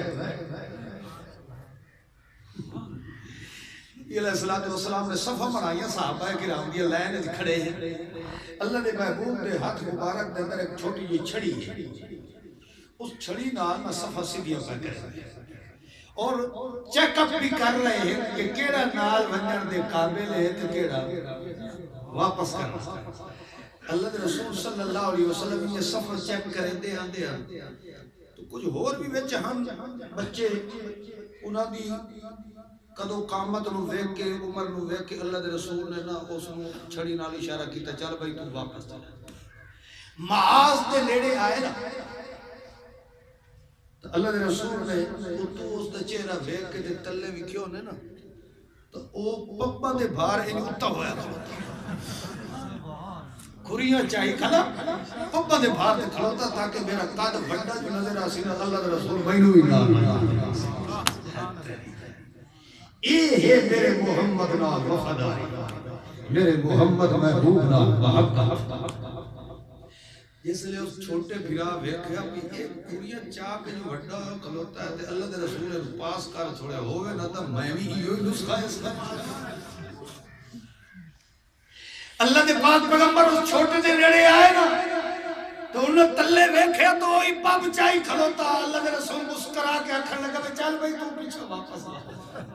علیہ السلام نے صفہ بنایا صحابہ کرام دی لائن وچ کھڑے ہیں اللہ دے محبوب دے ہاتھ مبارک دے اندر ایک چھوٹی جی چھڑی ہے اس چھڑی نال نہ صفہ سیدھیاں پہ کرے اور چیک اپ بھی کر رہے ہیں کہ کیڑا نال ونجن دے قابل ہے تے کیڑا واپس کرنا اللہ دے رسول صلی اللہ علیہ وسلم یہ صفہ چیک کرے دے آندے تو کچھ اور بھی وچ ہم بچے انہاں دی کدو قامت نو ویکھ کے عمر نو ویکھ کے اللہ دے رسول نے نا اس نو چھڑی نال اشارہ کیتا چل بھائی تو واپس چل معاذ دے نیڑے آئے نا تو اللہ دے رسول نے تو اس دا چہرہ ویکھ کے تے تلے بھی کیوں نے نا تو او پپا دے بھار انہی اتا ہویا کھریاں چاہی کھلا پپا دے بھار دے کھلوتا تاکہ میرا قد بڑا جو نظر آسی نا اللہ دے رسول مینو ہی نہ اے ہے میرے محمد نال وفاداری میرے محمد محبوب نال محبت جس لئے اس چھوٹے بھرا ویکھیا کہ ایک کڑیاں چاہ کے جو وڈا کھلوتا ہے تے اللہ دے رسول نے پاس کر چھوڑے ہوئے نہ تا میں بھی ہی ہوئی نسخہ اس کا اللہ دے پاک پیغمبر اس چھوٹے دے نیڑے آئے نا تو انہوں تلے ویکھیا تو وہی پاپ چاہی کھلوتا اللہ دے رسول مسکرا کے اکھن لگا کہ چل بھائی تو پیچھے واپس آ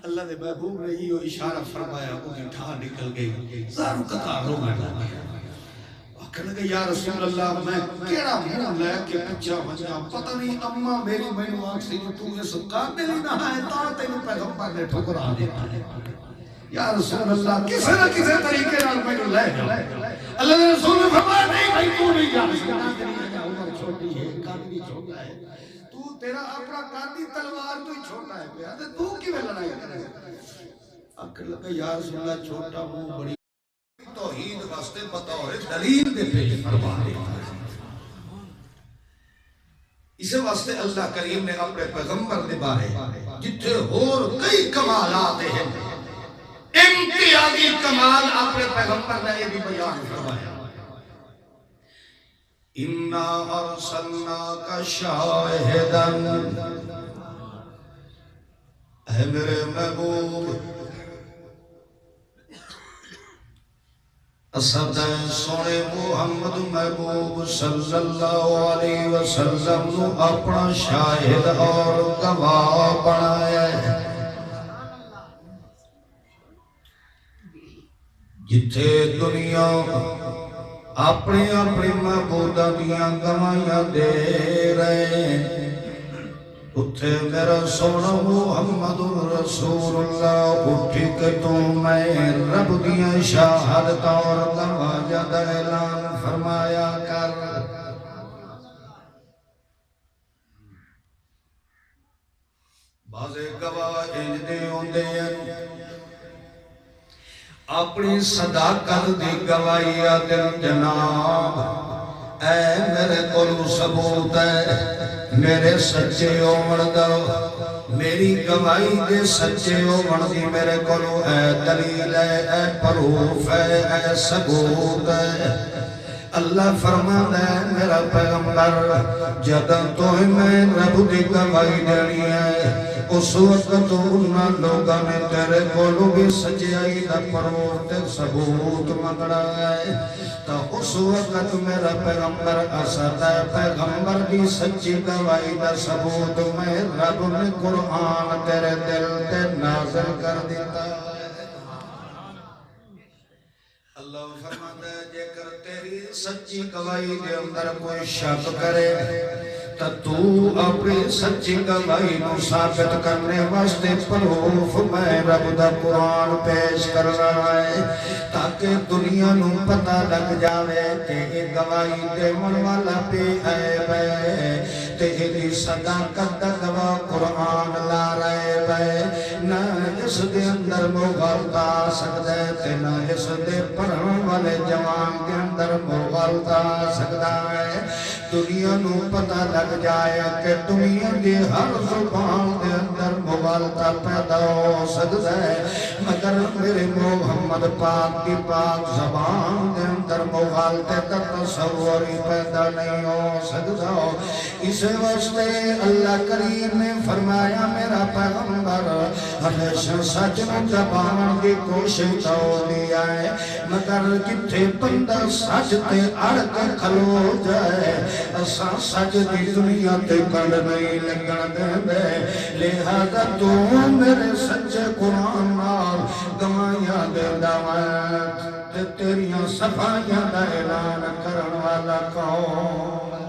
اللہ دے محبوب نے یہ اشارہ فرمایا انہیں ٹھا نکل گئی زارو قطار رو میں کہنے لگا یا رسول اللہ میں کیڑا منہ لے کے پچھا بچا پتہ نہیں اممہ میری مینو آنکھ سے تو اس قابل ہی نہ ہے تا تینو پیغمبر نے ٹھکرا دیتا یا رسول اللہ کسی نہ کسی طریقے نال مینو لے جاؤ اللہ نے رسول نے فرمایا نہیں بھائی تو نہیں جا سکتا عمر چھوٹی ہے قد بھی چھوٹا ہے تو تیرا اپنا قادی تلوار تو ہی چھوٹا ہے پیا تو کیویں لڑائی کرے آخر لگا یا رسول اللہ چھوٹا منہ بڑی توحید واسطے بطور دلیل دے پیش فرما دے اسے واسطے اللہ کریم نے اپنے پیغمبر دے بارے جتھے اور کئی کمالات ہیں امتیازی کمال اپنے پیغمبر نے یہ بھی بیان فرمایا اِنَّا أَرْسَلْنَاكَ شَاهِدًا اے میرے محبوب اسد سونے محمد محبوب صلی اللہ علیہ وسلم نو اپنا شاہد اور گواہ بنایا ہے جتھے دنیا اپنی اپنی معبودہ دیاں گواہیاں دے رہے اتھے میرا سونا محمد رسول اللہ اٹھی کہ تو میں رب دیاں شاہدت اور گواہ دا اعلان فرمایا کر بازے گواہ انجدے ہوندے ہیں اپنی صداقت دی گواہی دل جناب اے میرے کولو ثبوت ہے میرے سچے عمر دو میری گواہی دے سچے عمر دی میرے کولو اے دلیل ہے اے پروف ہے اے ثبوت ہے اللہ فرماتا ہے میرا پیغمبر جدن تو میں رب دی گواہی دینی ہے اس وقت تو انہاں لوگاں نے تیرے کولو بھی سچائی دا پروف تے ثبوت منگنا ہے تو اس وقت میرا پیغمبر اسد ہے پیغمبر دی سچی گواہی دا ثبوت میں رب نے قرآن تیرے دل تے نازل کر دیتا ہے اللہ فرماتا ہے جے کر تیری سچی گواہی دے اندر کوئی شک کرے تو اپنی سچی گواہی نو ثابت کرنے واسطے پروف میں رب دا قرآن پیش کر رہا ہے تاکہ دنیا نو پتہ لگ جاوے کہ یہ گواہی دے من والا پہ عیب ہے تے یہ صداقت دا گواہ قرآن لا رہے بے نہ اس دے اندر مغالطہ آ سکتا ہے تے نہ اس دے پڑھن والے جوان دے اندر مغالطہ آ سکتا ہے دنیا نو پتہ لگ جائے کہ دنیا دی ہر زبان دے اندر مغالطہ پیدا ہو سکتا ہے مگر میرے محمد پاک کی پاک زبان دے اندر مغالطے کا تصور ہی پیدا نہیں ہو سکتا اس واسطے اللہ کریم نے فرمایا میرا پیغمبر ہمیشہ سچ نو دباون دی کوشش لیا ہے مگر جتھے بندہ سچ تے اڑ کے کھلو جائے اساں سچ دی دنیا تے کنڈ نہیں لگن دے لہذا تو میرے سچے قرآن نال گواہیاں دیندا تے تیریاں صفائیاں دا اعلان کرن والا کون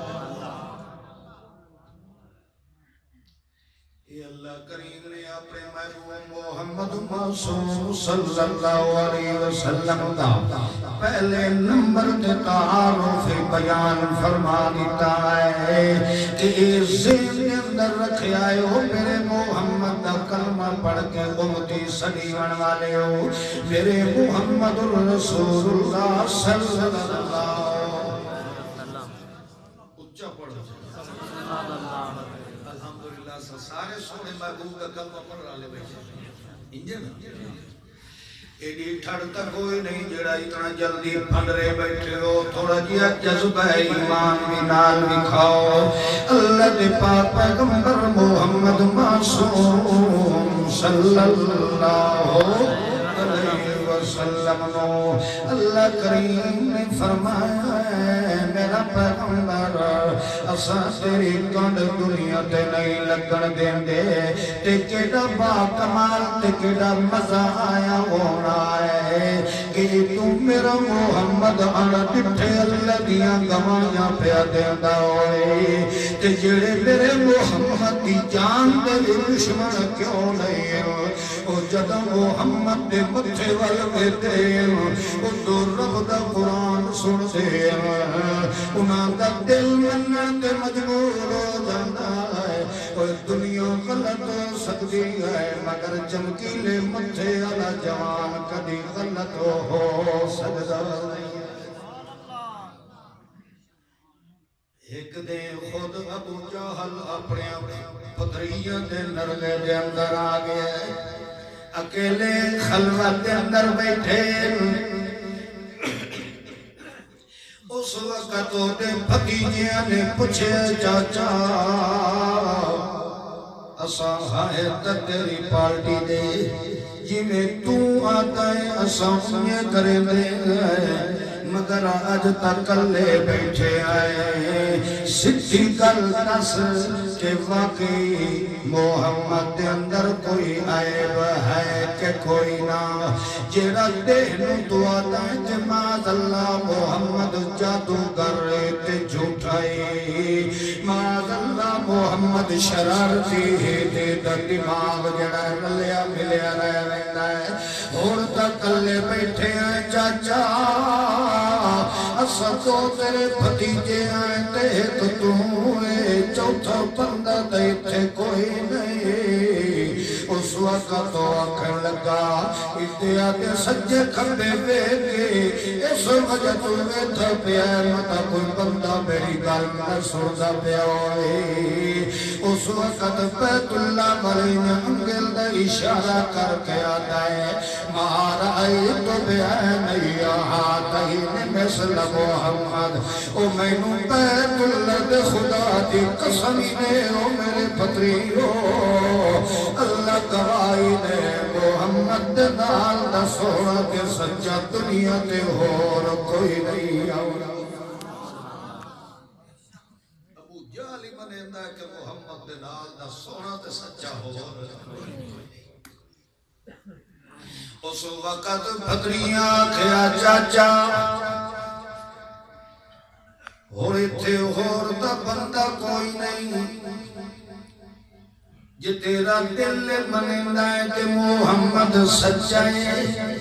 اللہ کریم نے اپنے محبوب محمد معصوم صلی اللہ علیہ وسلم دا پہلے نمبر تے تعارف بیان فرما دیتا ہے کہ ذہن کے اندر رکھیا ہے ہو میرے محمد دا کلمہ پڑھ کے امتی سلیون والے ہو میرے محمد رسول اللہ صلی اللہ علیہ وسلم اچھا پڑھو الحمدللہ سارے سونے محبوب کا کلمہ پڑھ رہا لے بیٹھے انجن ایڈی ٹھڑ تک کوئی نہیں جڑا اتنا جلدی پھنڈرے بیٹھے ہو تھوڑا جیا جذبہ ایمان بھی نال بھی کھاؤ اللہ دے پاک پیغمبر محمد معصوم صلی اللہ علیہ وسلم نو اللہ کریم نے فرمایا ہے میرا پیغمبر اساں تیری کنڈ دنیا تے نہیں لگن دیں دے تے کیڑا با کمال تے کیڑا مزہ آیا ہونا ہے کہ تو میرا محمد آنا ڈٹھے اللہ دیاں گواہیاں پیا دیندا ہوئے تے جڑے میرے محمد دی جان دے دشمن کیوں نہیں او جدوں محمد دے متھے ول ویندے او تو رب دا قرآن سن دے انہاں دا دل منن تے مجبور ہو جاندا ہے اور دنیا غلط ہو سکتی ہے مگر چمکیلے متھے والا جوان کبھی غلط ہو سکتا نہیں ایک دن خود ابو جہل اپنے پتریاں دے نرگے دے اندر آ گئے اکیلے خلوت دے اندر بیٹھے اس وقت دے بھتیجیاں نے پوچھے چاچا اساں ہائے تیری پارٹی دے جی میں تو آتا ہے اساں یہ کرے دے مگر آج تک کلے بیٹھے آئے سچی گل دس کہ واقعی محمد دے اندر کوئی عیب ہے کہ کوئی نہ جیڑا دہنو تو آتا ہے کہ ماذ اللہ محمد جادوگر تے جھوٹائی ماذ اللہ محمد شرارتی ہے دے دماغ جڑا رلیا ملیا رہ رہتا ہے اور تک کلے بیٹھے ہیں چاچا اسا تو تیرے بھتیجے آئے تے ایک تو ہے چوتھا بندہ تے تھے کوئی نہیں اس وقت تو آکھن لگا اتیا دے سجے کھڑے بیٹھے اس وجہ تو بیٹھا پیا متا کوئی بندہ میری گل نہ سندا پیا ہوئے اس وقت بیت اللہ مری نے انگل دا اشارہ کر کے آتا ہے مارا تو بعینی ہاتین مثل محمد او مینو بیت اللہ دے خدا دی قسم نے او میرے پتریو اللہ گواہی دے محمد دے نال دا سونا تے سچا دنیا تے اور کوئی نہیں آؤں ابو جہل منیندا ہے کہ محمد دے نال دا سونا تے سچا اور اس وقت بھتریاں کھیا چاچا اور اتھے اور تا بندہ کوئی نہیں جے تیرا دل منیندا ہے کہ محمد سچا ہے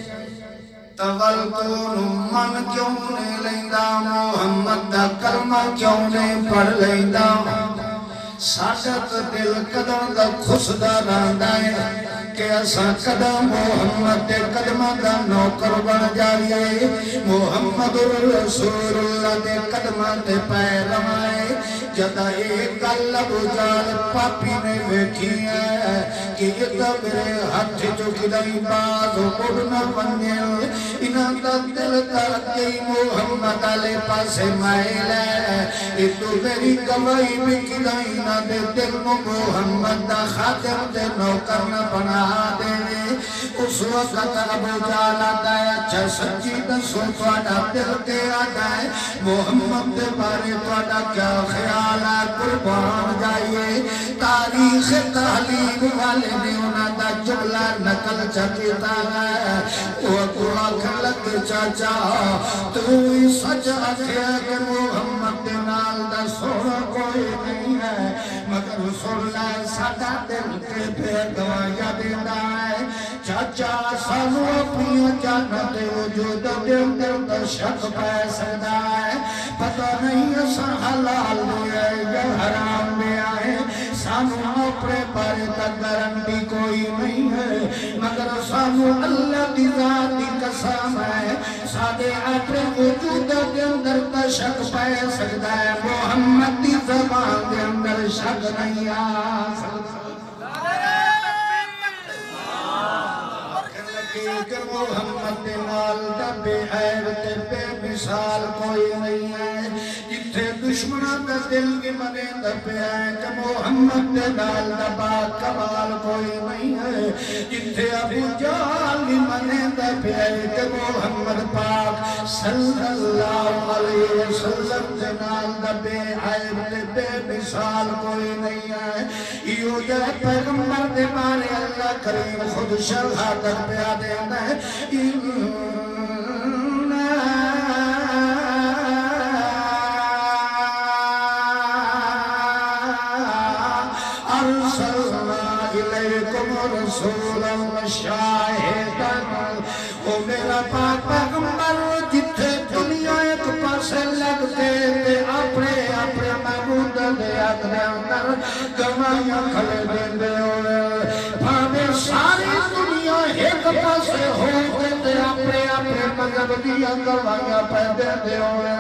تول کون من کیوں نہیں لیندا محمد دا کلمہ کیوں نہیں پڑھ لیندا ساڈا دل کداں دا خسدا رہندا ہے کہ اساں قدم محمد دے قدماں دا نوکر بن جائیے محمد رسول اللہ دے قدماں تے پیر لوائے جدا ایک گل ابو جہل پاپی نے ویکھی ہے کہ یہ تو میرے ہاتھ جو کدائی باز اڑ نہ بنے انہاں دا دل کر کے محمد علیہ پاسے مائل ہے یہ تو میری گواہی بھی کدائی نہ دے دل محمد دا خاتم دے نوکر نہ بنا دے اس وقت ابو جہل آتا ہے اچھا سچی دسو تواڈا دل تے آتا ہے محمد دے بارے تواڈا کیا خیال ہے قربان جائیے تاریخ تحلیل والے نے انہاں دا جملہ نقل چکیتا ہے وہ آنکھ لگ چاچا تو ہی سچ آکھیا کہ محمد دے نال دا سونا کوئی نہیں ہے مگر سن لے ساڈا دل تے پھر گواہیاں دیندا ہے چاچا سانو اپنی جانت وجود دے اندر دا شک پہ سکدا ہے پتہ نہیں اساں حلال میں یا حرام میں آئے سانو اپنے بارے تک گارنٹی کوئی نہیں ہے مگر سانو اللہ دی ذات دی قسم ہے ساڈے اپنے وجود دے اندر دا شک پہ سکدا ہے محمد دی زبان دے اندر شک نہیں آ سکدا کہ محمد نال دا بے عیب تے بے مثال کوئی نہیں ہے جتھے دشمناں دا دل کے منے دا پہ ہے کہ محمد نال دا با کمال کوئی نہیں ہے جتھے ابو جہل کے منے دا پہ ہے کہ محمد پاک صلی اللہ علیہ وسلم دے نال دا بے عیب تے بے مثال کوئی نہیں ہے یہ جے پیغمبر دے بارے اللہ کریم خود شہادت پہ آ دینا ہے ارسلنا الیکم رسولا شاہدا او میرا پاک پیغمبر جتھے دنیا ایک پاسے لگتے تے اپنے اپنے معبود دے اندر گواہیاں کھڑے دیندے ہوئے بھاوے ساری دنیا ایک پاسے ہوتے تے اپنے اپنے مذہب دیا گواہیاں پہ دیندے ہوئے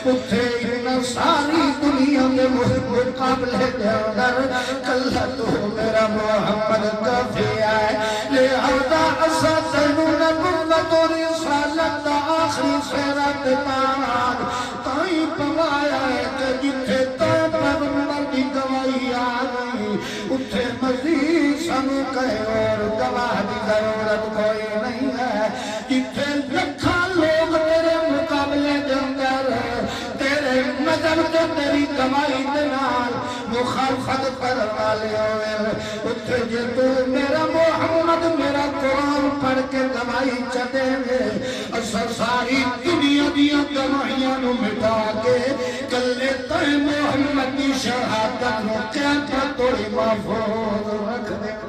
اتھے انہاں ساری دنیا کے مقابلے دے اندر کلہ تو میرا محمد کافی ہے لہذا اسا تینوں نبوت و رسالت دا آخری خیرات پاک تائیں پوایا ہے کہ جتھے تے پیغمبر دی گواہی آ گئی اتھے مزید سانو کہے اور گواہ دی ضرورت کوئی نہیں ہے جتھے لکھا لوگ تیرے مقابلے دے اندر تیرے نظر تے تیری گواہی دے نال مخالفت کرنے والے ہوئے اتھے جے تو میرا محمد میرا قرآن پڑھ کے گواہی چدے گے اثر ساری دنیا دیا گواہیاں نو مٹا کے کلے تے محمد کی شہادت نو کیا توڑی محفوظ رکھ دے